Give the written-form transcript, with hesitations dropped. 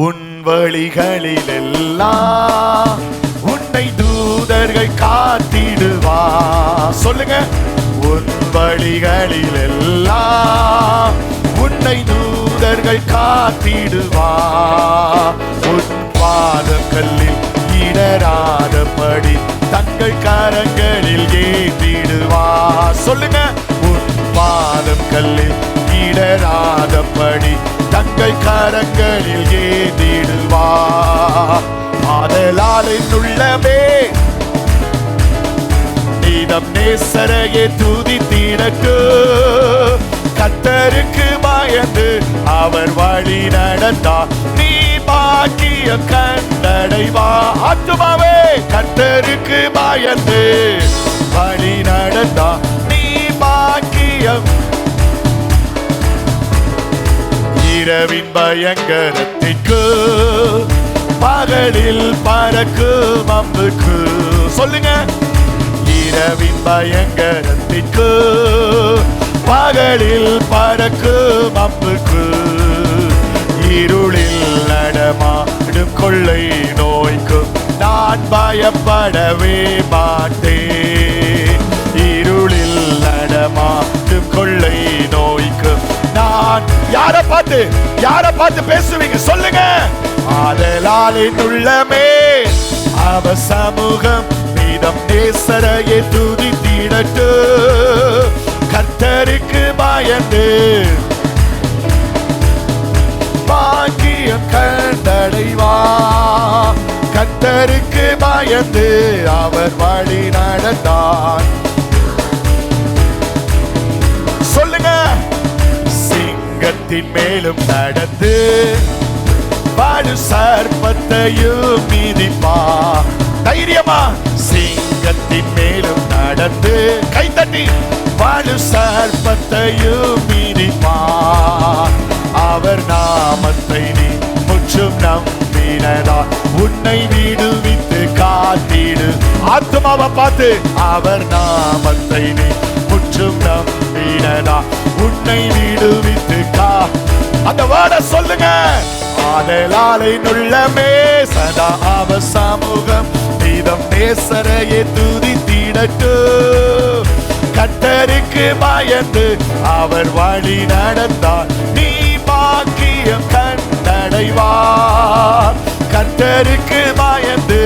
உன் வழிகளில் எல்லாம் உன்னை தூதர்கள் காத்திடுவா. சொல்லுங்க, உன் வழிகளில் எல்லாம் உன்னை தூதர்கள் காத்திடுவா. உன் பாதம் கல்லில் இடராதபடி தங்கள் கரங்களில் ஏற்றிடுவா. சொல்லுங்க, உன் பாதம் கல்லில் இடராதபடி தங்கள் கரங்களில் ஏற்றிடுவா. ஆதலால் என் உள்ளமே நீதம் நேசரையே துதித்திடட்டு. கர்த்தருக்கு பயந்து அவர் வழி நடந்தார் நீ பாக்கியம் கண்டடைவா. ஆத்துமாவே, கர்த்தருக்கு பயந்து வழி நடந்தார் நீ பாக்கியம். இரவின் பயங்கரத்திற்கு பகலில் பறக்கும் அம்புக்கு. சொல்லுங்க, இரவின் பயங்கரத்திற்கு பகலில் பறக்கும் அம்புக்கு. இருளில் நடமாடும் கொள்ளை நோய்க்கும் நான் பயப்படவே மாட்டேன். இருளில் நடமாடும் கொள்ளை நோய்க்கும் நான். யாரை பார்த்து பேசுவீங்க? சொல்லுங்க, ஆதலால் என் உள்ளமே அவ சமூகம் நீதம் நேசரையே துதித்திடட்டு. கர்த்தருக்கு பயந்து பாக்கியம் கண்டடைவா. கர்த்தருக்கு பயந்து அவர் வழி நடந்தார். சொல்லுங்க, சிங்கத்தின் மேலும் நடந்து வாழு சர்ப்பத்தையும் மிதிப்பா. தைரியமா, சிங்கத்தின் மேலும் நடந்து கைத்தட்டி வாழு சர்ப்பத்தையும் மிதிப்பா. அவர் நாமத்தை நீ முற்றும் நம்பினதா உன்னை விடுவித்து காத்திடு. ஆத்துமாவை பார்த்து, அவர் நாமத்தை நீ முற்றும் நம்பினதா உன்னை விடுவித்து அந்த வாட சொல்லுங்க. ஆதலால் என் உள்ளமே சதா அவ சமூகம் நீதம் நேசரையே துதித்திடட்டு. கர்த்தருக்கு பயந்து அவர் வழி நடந்தார் நீ பாக்கியம் கண்டடைவா. கர்த்தருக்கு பயந்து